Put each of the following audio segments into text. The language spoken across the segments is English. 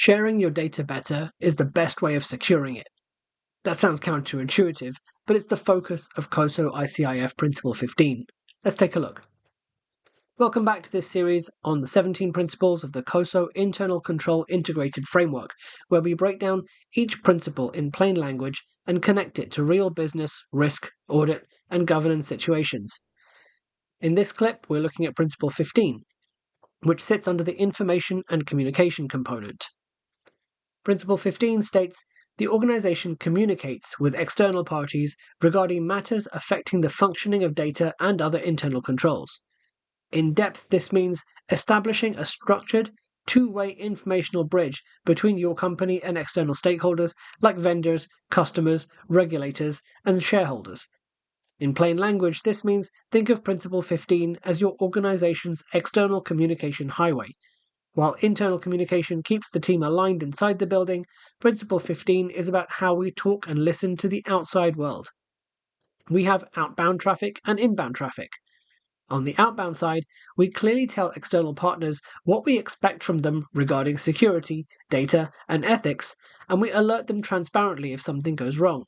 Sharing your data better is the best way of securing it. That sounds counterintuitive, but it's the focus of COSO ICIF Principle 15. Let's take a look. Welcome back to this series on the 17 principles of the COSO Internal Control Integrated Framework, where we break down each principle in plain language and connect it to real business, risk, audit, and governance situations. In this clip, we're looking at Principle 15, which sits under the information and communication component. Principle 15 states, the organization communicates with external parties regarding matters affecting the functioning of data and other internal controls. In depth, this means establishing a structured, two-way informational bridge between your company and external stakeholders like vendors, customers, regulators, and shareholders. In plain language, this means think of Principle 15 as your organization's external communication highway. While internal communication keeps the team aligned inside the building, Principle 15 is about how we talk and listen to the outside world. We have outbound traffic and inbound traffic. On the outbound side, we clearly tell external partners what we expect from them regarding security, data, and ethics, and we alert them transparently if something goes wrong.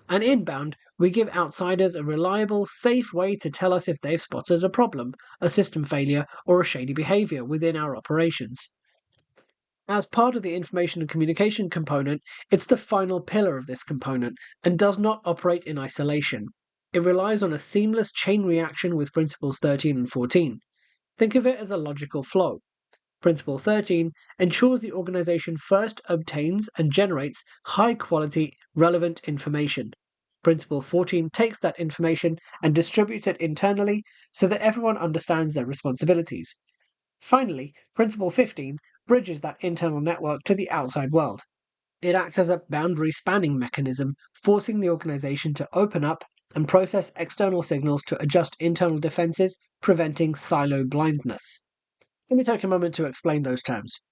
And inbound, we give outsiders a reliable, safe way to tell us if they've spotted a problem, a system failure, or a shady behavior within our operations. As part of the information and communication component, it's the final pillar of this component and does not operate in isolation. It relies on a seamless chain reaction with Principles 13 and 14. Think of it as a logical flow. Principle 13 ensures the organization first obtains and generates high-quality, relevant information. Principle 14 takes that information and distributes it internally so that everyone understands their responsibilities. Finally, Principle 15 bridges that internal network to the outside world. It acts as a boundary spanning mechanism, forcing the organization to open up and process external signals to adjust internal defenses, preventing silo blindness. Let me take a moment to explain those terms.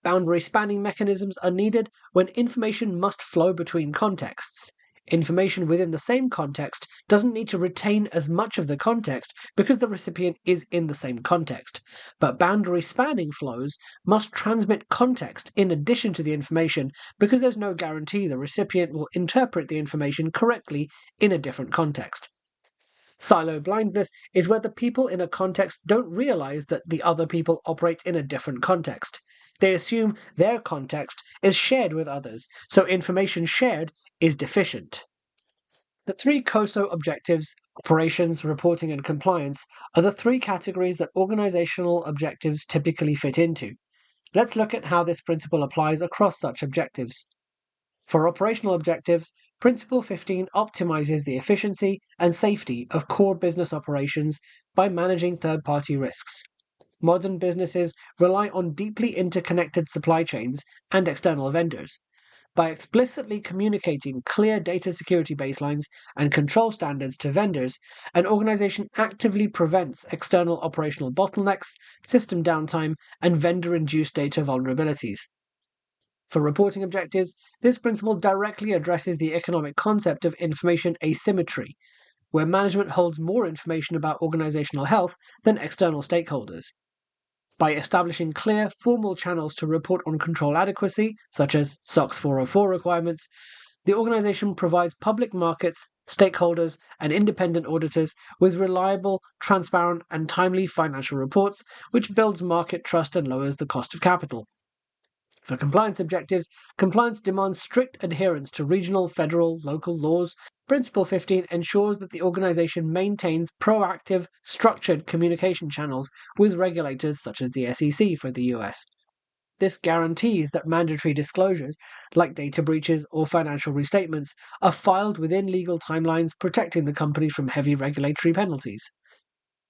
Boundary spanning mechanisms are needed when information must flow between contexts. Information within the same context doesn't need to retain as much of the context because the recipient is in the same context. But boundary spanning flows must transmit context in addition to the information because there's no guarantee the recipient will interpret the information correctly in a different context. Silo blindness is where the people in a context don't realize that the other people operate in a different context. They assume their context is shared with others, so information shared is deficient. The three COSO objectives, operations, reporting, and compliance, are the three categories that organizational objectives typically fit into. Let's look at how this principle applies across such objectives. For operational objectives, Principle 15 optimizes the efficiency and safety of core business operations by managing third-party risks. Modern businesses rely on deeply interconnected supply chains and external vendors. By explicitly communicating clear data security baselines and control standards to vendors, an organization actively prevents external operational bottlenecks, system downtime, and vendor-induced data vulnerabilities. For reporting objectives, this principle directly addresses the economic concept of information asymmetry, where management holds more information about organizational health than external stakeholders. By establishing clear, formal channels to report on control adequacy, such as SOX 404 requirements, the organization provides public markets, stakeholders, and independent auditors with reliable, transparent, and timely financial reports, which builds market trust and lowers the cost of capital. For compliance objectives, compliance demands strict adherence to regional, federal, local laws. Principle 15 ensures that the organization maintains proactive, structured communication channels with regulators such as the SEC for the US. This guarantees that mandatory disclosures, like data breaches or financial restatements, are filed within legal timelines, protecting the company from heavy regulatory penalties.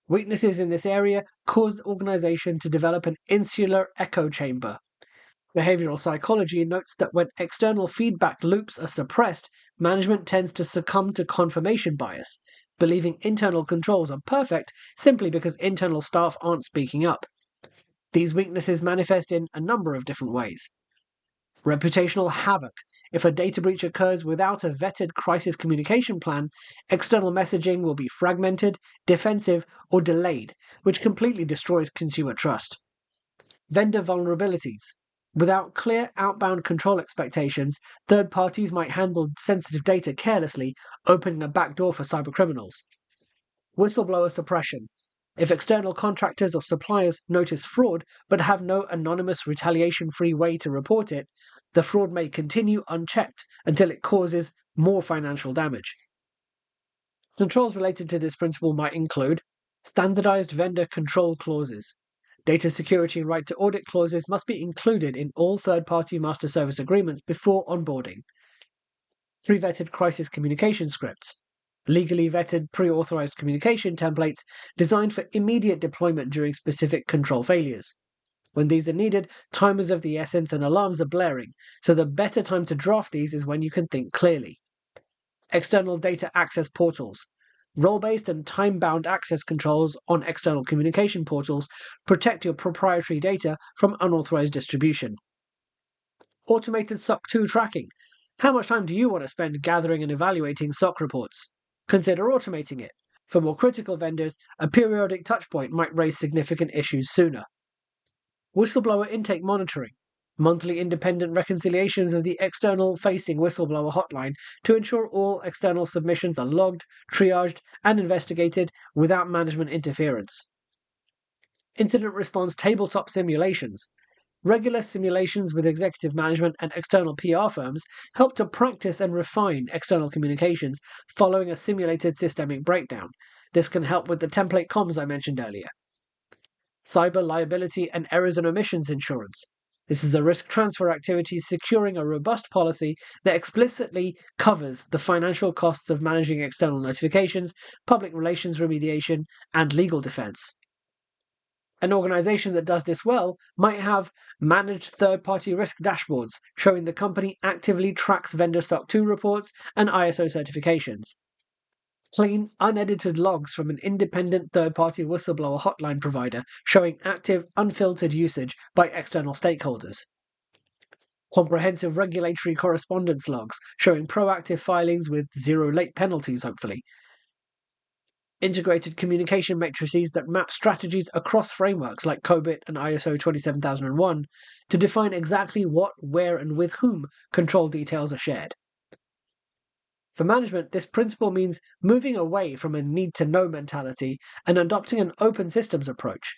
Weaknesses in this area caused the organization to develop an insular echo chamber. Behavioral psychology notes that when external feedback loops are suppressed, management tends to succumb to confirmation bias, believing internal controls are perfect simply because internal staff aren't speaking up. These weaknesses manifest in a number of different ways. Reputational havoc. If a data breach occurs without a vetted crisis communication plan, external messaging will be fragmented, defensive, or delayed, which completely destroys consumer trust. Vendor vulnerabilities. Without clear outbound control expectations, third parties might handle sensitive data carelessly, opening a backdoor for cybercriminals. Whistleblower suppression. If external contractors or suppliers notice fraud but have no anonymous retaliation-free way to report it, the fraud may continue unchecked until it causes more financial damage. Controls related to this principle might include standardized vendor control clauses. Data security and right to audit clauses must be included in all third-party master service agreements before onboarding. Pre-vetted crisis communication scripts. Legally vetted pre-authorized communication templates designed for immediate deployment during specific control failures. When these are needed, time is of the essence and alarms are blaring, so the better time to draft these is when you can think clearly. External data access portals. Role-based and time-bound access controls on external communication portals protect your proprietary data from unauthorized distribution. Automated SOC 2 tracking. How much time do you want to spend gathering and evaluating SOC reports? Consider automating it. For more critical vendors, a periodic touchpoint might raise significant issues sooner. Whistleblower intake monitoring. Monthly independent reconciliations of the external-facing whistleblower hotline to ensure all external submissions are logged, triaged, and investigated without management interference. Incident response tabletop simulations. Regular simulations with executive management and external PR firms help to practice and refine external communications following a simulated systemic breakdown. This can help with the template comms I mentioned earlier. Cyber liability and errors and omissions insurance. This is a risk transfer activity securing a robust policy that explicitly covers the financial costs of managing external notifications, public relations remediation, and legal defense. An organization that does this well might have managed third-party risk dashboards showing the company actively tracks vendor SOC 2 reports and ISO certifications. Clean, unedited logs from an independent third-party whistleblower hotline provider showing active, unfiltered usage by external stakeholders. Comprehensive regulatory correspondence logs showing proactive filings with zero late penalties, hopefully. Integrated communication matrices that map strategies across frameworks like COBIT and ISO 27001 to define exactly what, where, and with whom control details are shared. For management, this principle means moving away from a need-to-know mentality and adopting an open systems approach.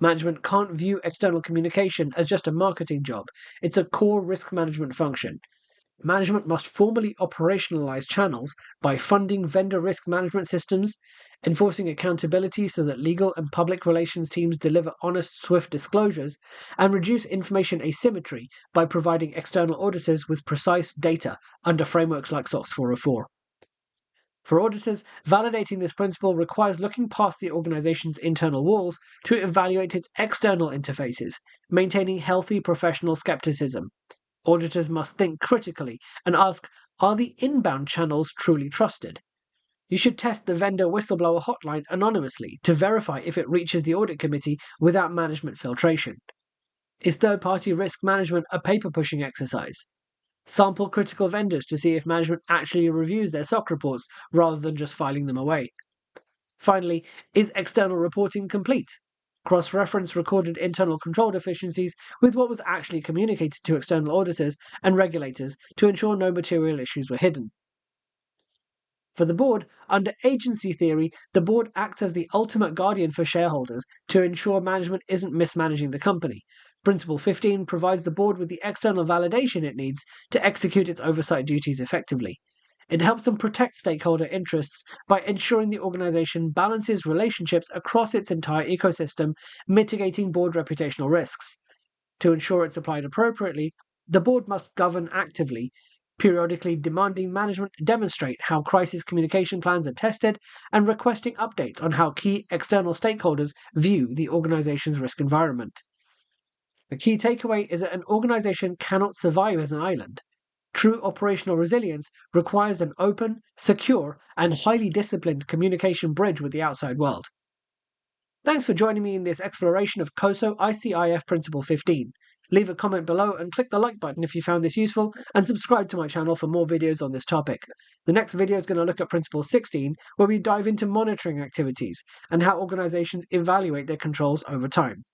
Management can't view external communication as just a marketing job. It's a core risk management function. Management must formally operationalize channels by funding vendor risk management systems, enforcing accountability so that legal and public relations teams deliver honest, swift disclosures, and reduce information asymmetry by providing external auditors with precise data under frameworks like SOX 404. For auditors, validating this principle requires looking past the organization's internal walls to evaluate its external interfaces, maintaining healthy professional skepticism. Auditors must think critically and ask, are the inbound channels truly trusted? You should test the vendor whistleblower hotline anonymously to verify if it reaches the audit committee without management filtration. Is third-party risk management a paper-pushing exercise? Sample critical vendors to see if management actually reviews their SOC reports rather than just filing them away. Finally, is external reporting complete? Cross-reference recorded internal control deficiencies with what was actually communicated to external auditors and regulators to ensure no material issues were hidden. For the board, under agency theory, the board acts as the ultimate guardian for shareholders to ensure management isn't mismanaging the company. Principle 15 provides the board with the external validation it needs to execute its oversight duties effectively. It helps them protect stakeholder interests by ensuring the organization balances relationships across its entire ecosystem, mitigating board reputational risks. To ensure it's applied appropriately, the board must govern actively, periodically demanding management demonstrate how crisis communication plans are tested and requesting updates on how key external stakeholders view the organization's risk environment. The key takeaway is that an organization cannot survive as an island. True operational resilience requires an open, secure, and highly disciplined communication bridge with the outside world. Thanks for joining me in this exploration of COSO ICIF Principle 15. Leave a comment below and click the like button if you found this useful, and subscribe to my channel for more videos on this topic. The next video is going to look at Principle 16, where we dive into monitoring activities and how organizations evaluate their controls over time.